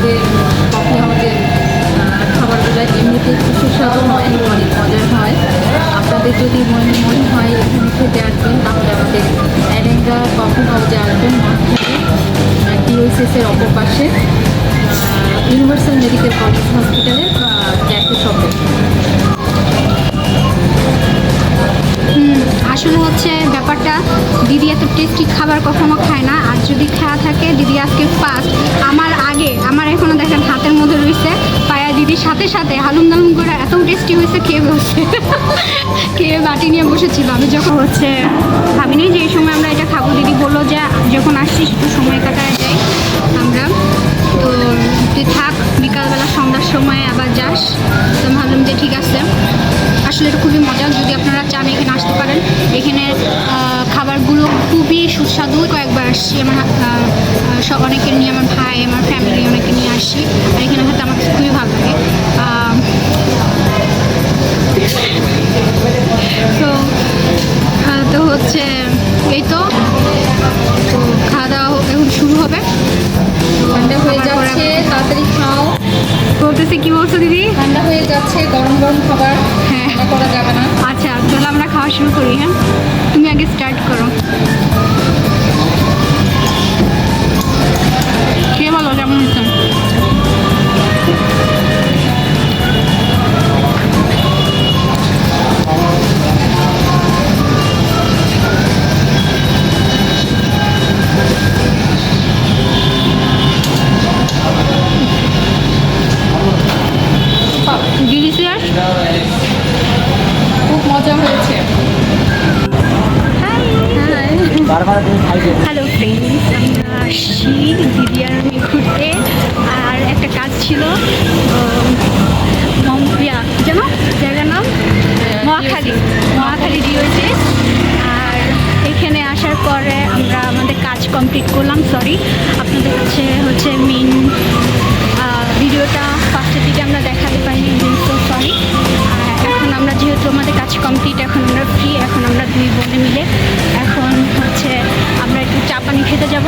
আমাদের কফি হাউসের খাবারগুলো এমনিতে একটু সুস্বাদু হয়, অনেক মজার হয়। আপনাদের যদি মনে হয় এখানে খেতে আসবেন তাহলে আমাদের অ্যারেঙ্গা কফি হাউসে আসবেন, মহাখালী ডিওসিসের অপর পাশে ইউনিভার্সাল মেডিকেল কলেজ হসপিটালের ক্যাফে শপে। আসলে হচ্ছে ব্যাপারটা, দিদি এত টেস্টি খাবার কখনো খায় না, আর যদি খাওয়া থাকে দিদি আজকে ফার্স্ট। আমার এখনো দেখেন হাতের মধ্যে রয়েছে, পায়া দিদির সাথে সাথে হালুম দালুম করে এত টেস্টি হয়েছে, খেয়ে বসে খেয়ে বাটি নিয়ে বসেছিল। আমি যখন হচ্ছে ভাবিনি যে এই সময় আমরা এটা খাবো, দিদি বললো যে যখন আসছিস একটু সময় কাটায় যাই আমরা, তো তুই থাক, বিকালবেলা সন্ধ্যার সময় আবার যাস। তো আমি ভাবলাম যে ঠিক আছে। আসলে এটা খুবই মজা, যদি আপনারা চান এখানে আসতে পারেন। এখানে খাবারগুলো খুবই সুস্বাদু। কয়েকবার আসছি, আমার সব অনেকে নিয়ে, আমার ভাই, আমার ফ্যামিলি অনেকে নিয়ে আসি, আর এখানে হয়তো আমার খুবই ভালো লাগে। তো হচ্ছে এই তো খাওয়া দাওয়া এখন শুরু হবে। ঠান্ডা হয়ে যাচ্ছে, তাড়াতাড়ি খাও। বলতেছে কি বলছো দিদি? ঠান্ডা হয়ে যাচ্ছে, গরম গরম খাবার হ্যাঁ করা যাবে না। আচ্ছা তাহলে আমরা খাওয়া শুরু করি। হ্যাঁ, তুমি আগে স্টার্ট করো। কে বলো কেমন হয়েছে? ডিলিশিয়াস, খুব মজা হয়েছে। হ্যালো ফ্রেন্ডস, আমরা আসছি দিদি আর আমি ঘুরতে, আর একটা কাজ ছিল মমপ্রিয়া জানো জায়গার নাম মহাখালী ডিওসিস। আর এখানে আসার পরে আমরা আমাদের কাজ কমপ্লিট করলাম। সরি, আপনাদের কাছে হচ্ছে মেন ভিডিওটা ফার্স্টের দিকে আমরা দেখাতে পারিনি, সো সরি। এখন আমরা যেহেতু আমাদের কাজ কমপ্লিট, এখন আমরা ফ্রি, এখন আমরা দুই বোনে মিলে এখন হচ্ছে আমরা একটু চা পানি খেতে যাব।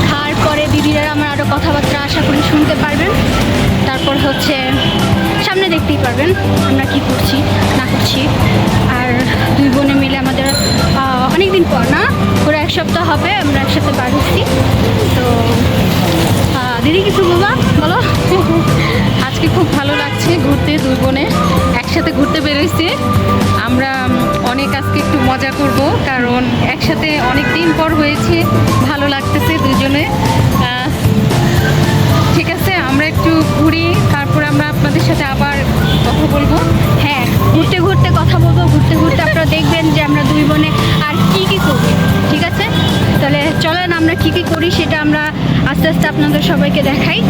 খাওয়ার পরে দিদিরা আমার আরও কথাবার্তা আশা করি শুনতে পারবেন। তারপর হচ্ছে সামনে দেখতেই পারবেন আমরা কি করছি না করছি। আর দুই বোনে মিলে আমাদের অনেক দিন পর না, পুরো এক সপ্তাহ হবে আমরা একসাথে বার হচ্ছি। তো দিদি কিছু বলো। আজকে খুব ভালো লাগছে ঘুরতে, দুই বোনে একসাথে ঘুরতে বেরোইছি আমরা। অনেক আজকে একটু মজা করব, কারণ একসাথে অনেক দিন পর হয়েছে, ভালো লাগতেছে দুজনে। ঠিক আছে, আমরা একটু ঘুরি, তারপরে আমরা আপনাদের সাথে আবার কথা বলবো। হ্যাঁ, ঘুরতে ঘুরতে কথা বলবো, ঘুরতে ঘুরতে আপনারা দেখবেন যে আমরা দুই বোনে আর কি কি করি। ঠিক আছে, তাহলে চলেন আমরা কি কি করি সেটা আমরা আস্তে আস্তে আপনাদের সবাইকে দেখাই।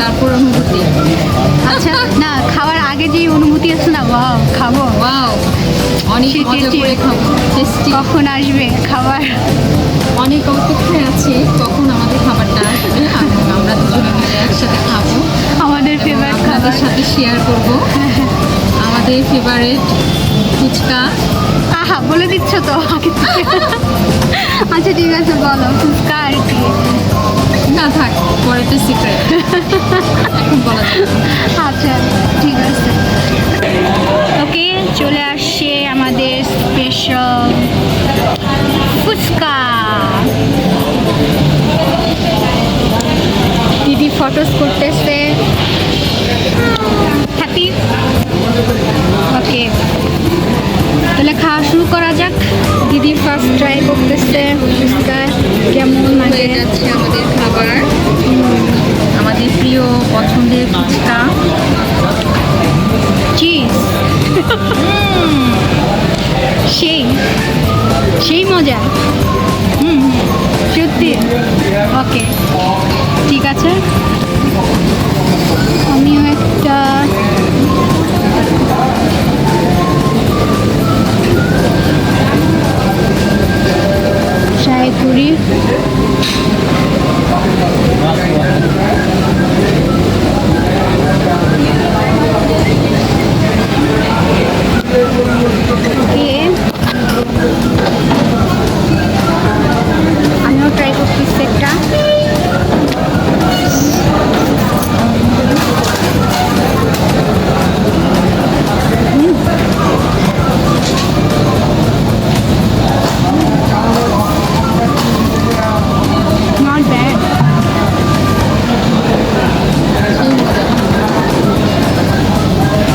তারপর অনুভূতি। আচ্ছা না, খাওয়ার আগে যে অনুভূতি আছে না, ওয়াও খাবো, ওয়াও অনেক মজা করে খাবো। টেস্টি কখন আসবে খাবার? অনেক অপেক্ষায় আছি কখন আমাদের খাবারটা আসবে, আমরা দুজনে মিলে একসাথে খাবো। ফেভারিট ফুচকা। আহা, বলে দিচ্ছ তো আগে থেকে। আচ্ছা ঠিক আছে, বলো ফুচকা আর কি। না থাক, পরেরটা সিক্রেট, এখন বলা যাবে না। আচ্ছা ঠিক আছে। ওকে, চলে আসছে আমাদের স্পেশাল ফুচকা। দিদি ফটোস করতেছে, হ্যাপি। ওকে, তাহলে খাওয়া শুরু করা যাক। দিদি ফার্স্ট ট্রাই করতেছে ফুচকা, কেমন লাগে। হয়ে যাচ্ছে আমাদের খাবার, আমাদের প্রিয় পছন্দের ফুচকা। চিজ সেই সেই মজা। সত্যি। ওকে ঠিক আছে, আমিও একটা ট্রাই করি। ওকে, আমিও ট্রাই করতেছি একটা। Not bad.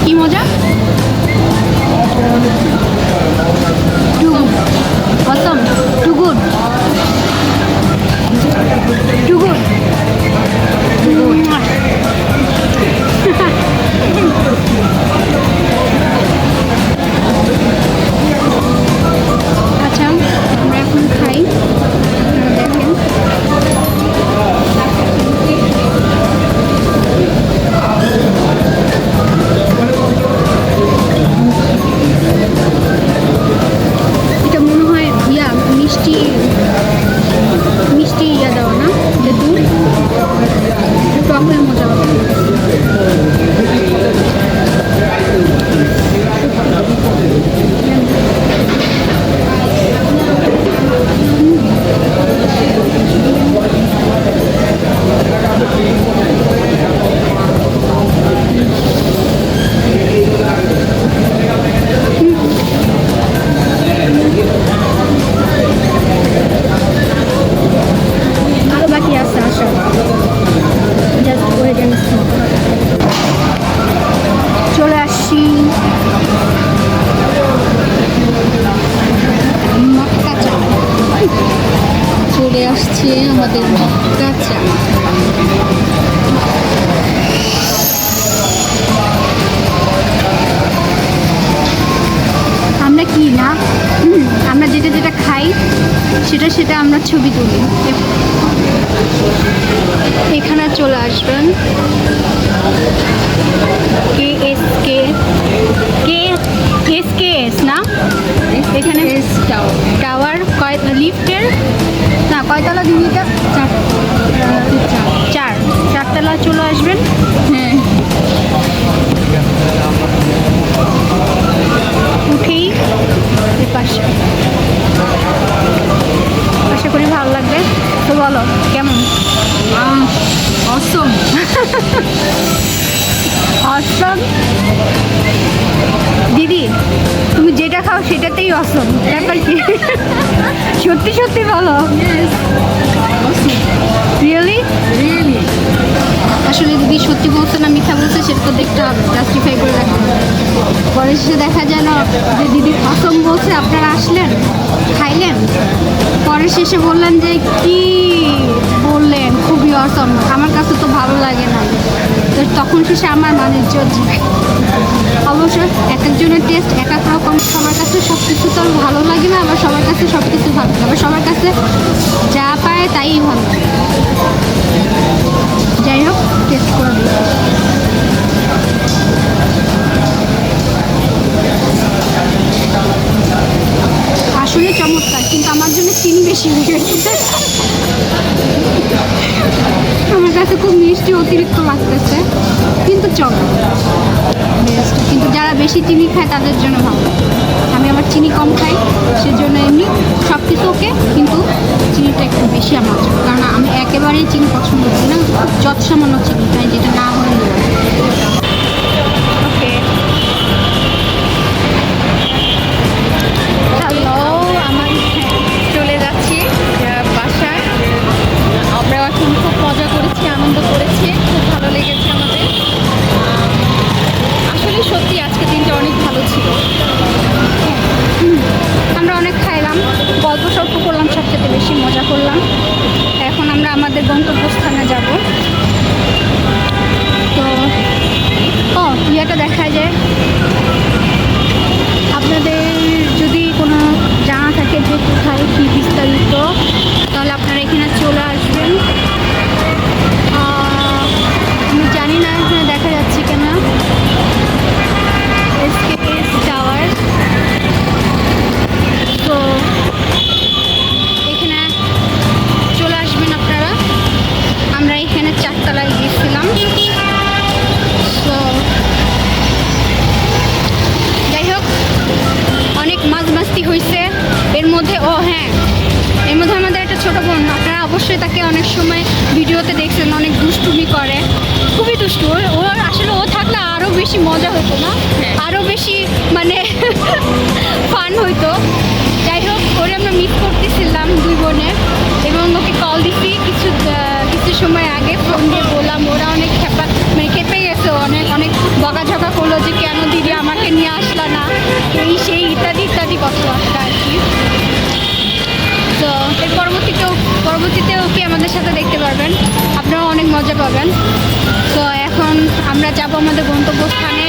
কি মজা? Too good. Awesome. Too good. Too good. আচ্ছা, আমরা এখন খাই। দেখেন এটা মনে হয় মিষ্টি মিষ্টি দেওয়া না, তেঁতুল, টক হয়ে মজা হবে। আরো বাকি আছে আসা, জাস্ট ওয়েট এন্ড সি। চলে আসছি মক্কা চা। চলে আসছে আমাদের মক্কা চা। আমরা কি না, আমরা যেটা যেটা খাই সেটা আমরা ছবি তুলি। এখানে চলে আসবেন KSKS না, এখানে টাওয়ার লিফটের না, কয়তলা দিদিটা? চারতলা চলে আসবেন। হ্যাঁ, উঠেই এর পাশে। আশা করি ভালো লাগবে। তো বলো কেমন? অসম। অসম দিদি, তুমি যেটা খাও সেটাতেই অসম, ব্যাপার কি? সত্যি সত্যি বলো। রিয়েলি? আসলে দিদি সত্যি বলছে না মিথ্যা বলছে সেটা তো দেখতে হবে, জাস্টিফাই করে রাখতে হবে। পরে শেষে দেখা যায় না যে দিদি অসম বলছে, আপনারা আসলেন খাইলেন, পরে শেষে বললেন যে কি বললেন খুবই অসম, আমার কাছে তো ভালো লাগে না। তো তখন শেষে আমার মানের জন্য অবশ্য এক একজনের টেস্ট এক এক রকম, সবার কাছে সব কিছু তো ভালো লাগে না, আবার সবার কাছে সব কিছু ভালো লাগে, আবার সবার কাছে যা পায় তাই ভালো লাগে। যাই হোক, টেস্ট করে দিই। আসলে চমৎকার, কিন্তু আমার জন্য চিনি বেশি হয়ে গেছে। আমার কাছে খুব মিষ্টি অতিরিক্ত লাগতেছে, কিন্তু চল বেস্ট, কিন্তু যারা বেশি চিনি খায় তাদের জন্য ভালো। আমি আবার চিনি কম খাই, সেজন্য এমনি সব কিছু ওকে, কিন্তু চিনিটা একটু বেশি আমার জন্য, কারণ আমি একেবারেই চিনি পছন্দ করি না, যত সামান্য চিনি খাই, যেটা না হলে ওকে। হ্যালো, আমার চলে যাচ্ছি বাসায়। আমরা এখন খুব মজা করেছি, আনন্দ করেছি, খুব ভালো লেগেছে আমাদের। আসলে সত্যি আজকে দিনটা অনেক ভালো ছিল। আমরা অনেক খাইলাম, গল্প সল্প করলাম, সবচেয়ে বেশি মজা করলাম। এখন আমরা আমাদের গন্তব্যস্থানে যাব। তো ইয়েটা দেখা যায়, আপনাদের যদি কোনো জানা থাকে যে কোথায় কী বিস্তারিত, তাহলে আপনারা এখানে চলে আসবেন। আমি জানি না এখানে দেখা যাচ্ছে কিনা, এসকেএস টাওয়ার। তো এখানে চলে আসবেন আপনারা। আমরা এখানে 4 তলায় গিয়েছিলাম। তো যাই হোক, অনেক মাঝ মাস্তি হয়েছে এর মধ্যে। হ্যাঁ, এর মধ্যে আমাদের একটা ছোট বোন, আপনারা অবশ্যই তাকে অনেক সময় ভিডিওতে দেখছেন, অনেক দুষ্টুমি করে, খুবই দুষ্টু। ও আসলে ও থাকলে আরও বেশি মজা হতো না, আরও বেশি মানে ফান হইতো। যাই হোক, ওরে আমরা মিস করতেছিলাম দুই বোনে, এবং ওকে কল দিছি কিছু সময় আগে, ফোন দিয়ে বললাম। ওরা অনেক খেপে গেছে, অনেক বকাঝকা করলো যে কেন দিদি আমাকে নিয়ে আসলা না, এই সেই ইত্যাদি ইত্যাদি কথাবার্তা আর কি। তো এর পরবর্তীতে ওকে আমাদের সাথে দেখতে পারবেন, আপনারাও অনেক মজা পাবেন। তো এখন আমরা যাব আমাদের গন্তব্যস্থানে।